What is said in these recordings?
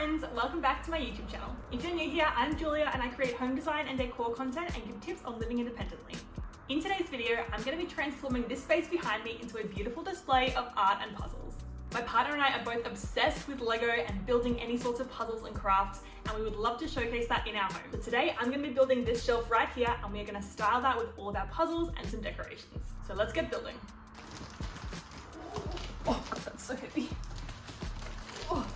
friends, welcome back to my YouTube channel. If you're new here, I'm Julia and I create home design and decor content and give tips on living independently. In today's video, I'm going to be transforming this space behind me into a beautiful display of art and puzzles. My partner and I are both obsessed with Lego and building any sorts of puzzles and crafts, and we would love to showcase that in our home. But today, I'm going to be building this shelf right here, and we are going to style that with all of our puzzles and some decorations. So let's get building. Oh god, that's so heavy. Oh.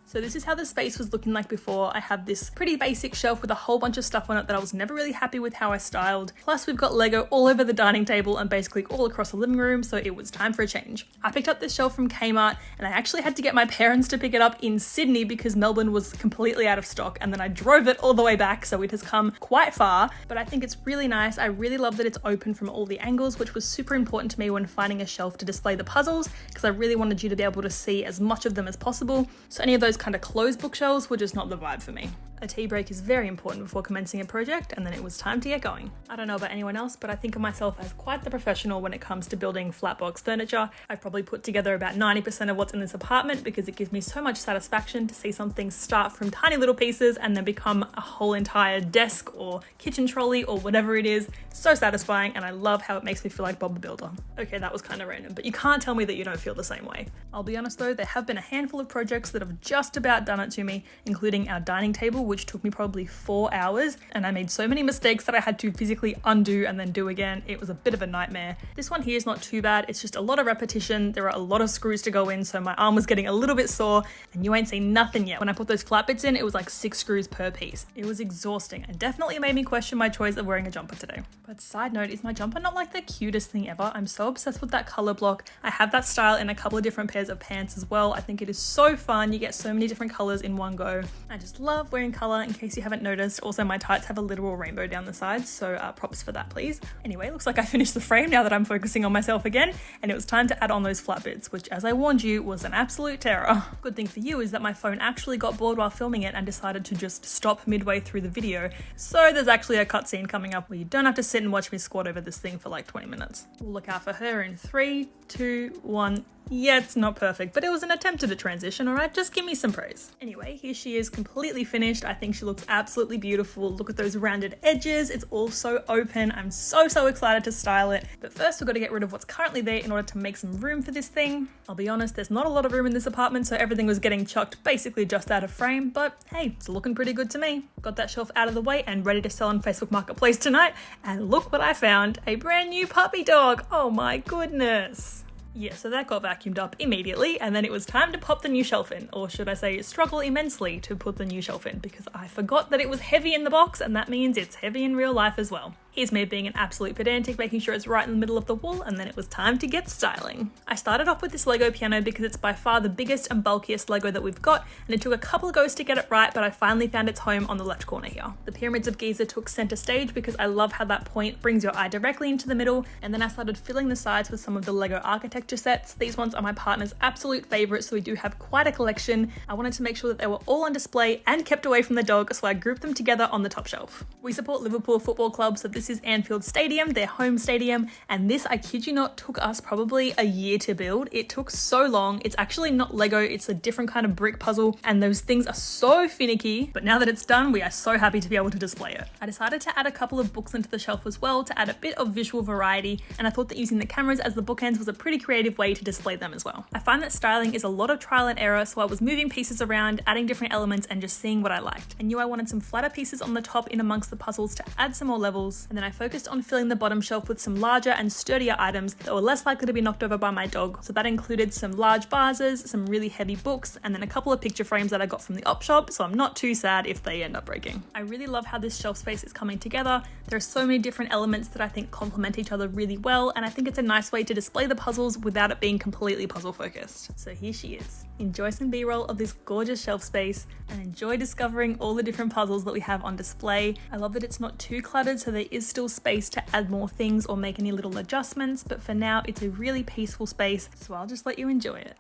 So this is how the space was looking like before. I have this pretty basic shelf with a whole bunch of stuff on it that I was never really happy with how I styled. Plus we've got Lego all over the dining table and basically all across the living room, so it was time for a change. I picked up this shelf from Kmart and I actually had to get my parents to pick it up in Sydney because Melbourne was completely out of stock, and then I drove it all the way back, so it has come quite far, but I think it's really nice. I really love that it's open from all the angles, which was super important to me when finding a shelf to display the puzzles, because I really wanted you to be able to see as much of them as possible. So any of those kind of closed bookshelves were just not the vibe for me. A tea break is very important before commencing a project, and then it was time to get going. I don't know about anyone else, but I think of myself as quite the professional when it comes to building flat box furniture. I've probably put together about 90% of what's in this apartment because it gives me so much satisfaction to see something start from tiny little pieces and then become a whole entire desk or kitchen trolley or whatever it is. So satisfying, and I love how it makes me feel like Bob the Builder. Okay, that was kind of random, but you can't tell me that you don't feel the same way. I'll be honest though, there have been a handful of projects that have just about done it to me, including our dining table, which took me probably 4 hours, and I made so many mistakes that I had to physically undo and then do again. It was a bit of a nightmare. This one here is not too bad. It's just a lot of repetition. There are a lot of screws to go in, so my arm was getting a little bit sore, and you ain't seen nothing yet. When I put those flat bits in, it was like 6 screws per piece. It was exhausting and definitely made me question my choice of wearing a jumper today. But side note, is my jumper not like the cutest thing ever? I'm so obsessed with that color block. I have that style in a couple of different pairs of pants as well. I think it is so fun. You get so many different colors in one go. I just love wearing color, in case you haven't noticed. Also, my tights have a literal rainbow down the sides, so props for that, please. Anyway, looks like I finished the frame now that I'm focusing on myself again, and it was time to add on those flat bits, which, as I warned you, was an absolute terror. Good thing for you is that my phone actually got bored while filming it and decided to just stop midway through the video, so there's actually a cutscene coming up where you don't have to sit and watch me squat over this thing for like 20 minutes. We'll look out for her in 3, 2, 1. Yeah, it's not perfect, but it was an attempt at a transition, alright? Just give me some praise. Anyway, here she is completely finished. I think she looks absolutely beautiful. Look at those rounded edges. It's all so open. I'm so excited to style it. But first we've got to get rid of what's currently there in order to make some room for this thing. I'll be honest, there's not a lot of room in this apartment, so everything was getting chucked basically just out of frame, but hey, it's looking pretty good to me. Got that shelf out of the way and ready to sell on Facebook Marketplace tonight. And look what I found, a brand new puppy dog. Oh my goodness. Yeah, so that got vacuumed up immediately, and then it was time to pop the new shelf in, or should I say struggle immensely to put the new shelf in, because I forgot that it was heavy in the box, and that means it's heavy in real life as well. Here's me being an absolute pedantic, making sure it's right in the middle of the wall, and then it was time to get styling. I started off with this Lego piano because it's by far the biggest and bulkiest Lego that we've got, and it took a couple of goes to get it right, but I finally found its home on the left corner here. The pyramids of Giza took center stage because I love how that point brings your eye directly into the middle, and then I started filling the sides with some of the Lego architecture sets. These ones are my partner's absolute favorite, so we do have quite a collection. I wanted to make sure that they were all on display and kept away from the dog, so I grouped them together on the top shelf. We support Liverpool Football Club, so this is Anfield Stadium, their home stadium, and this, I kid you not, took us probably a year to build. It took so long. It's actually not Lego, it's a different kind of brick puzzle, and those things are so finicky, but now that it's done, we are so happy to be able to display it. I decided to add a couple of books into the shelf as well to add a bit of visual variety, and I thought that using the cameras as the bookends was a pretty creative way to display them as well. I find that styling is a lot of trial and error, so I was moving pieces around, adding different elements, and just seeing what I liked. I knew I wanted some flatter pieces on the top in amongst the puzzles to add some more levels, and then I focused on filling the bottom shelf with some larger and sturdier items that were less likely to be knocked over by my dog. So that included some large vases, some really heavy books, and then a couple of picture frames that I got from the op shop, so I'm not too sad if they end up breaking. I really love how this shelf space is coming together. There are so many different elements that I think complement each other really well, and I think it's a nice way to display the puzzles without it being completely puzzle focused. So here she is. Enjoy some B-roll of this gorgeous shelf space and enjoy discovering all the different puzzles that we have on display. I love that it's not too cluttered, so there is still space to add more things or make any little adjustments, but for now it's a really peaceful space, so I'll just let you enjoy it.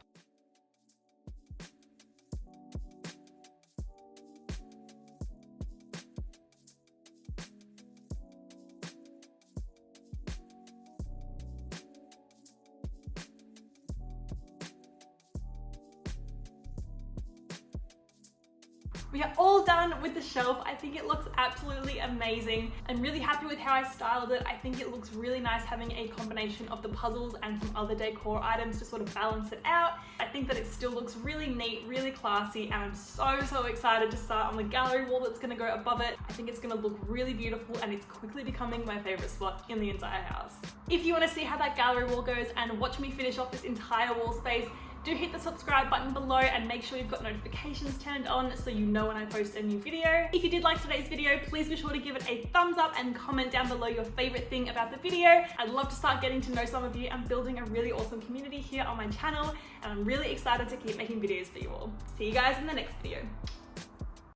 We are all done with the shelf. I think it looks absolutely amazing. I'm really happy with how I styled it. I think it looks really nice having a combination of the puzzles and some other decor items to sort of balance it out. I think that it still looks really neat, really classy, and I'm so excited to start on the gallery wall that's gonna go above it. I think it's gonna look really beautiful, and it's quickly becoming my favorite spot in the entire house. If you wanna see how that gallery wall goes and watch me finish off this entire wall space, do hit the subscribe button below and make sure you've got notifications turned on so you know when I post a new video. If you did like today's video, please be sure to give it a thumbs up and comment down below your favorite thing about the video. I'd love to start getting to know some of you and building a really awesome community here on my channel, and I'm really excited to keep making videos for you all. See you guys in the next video.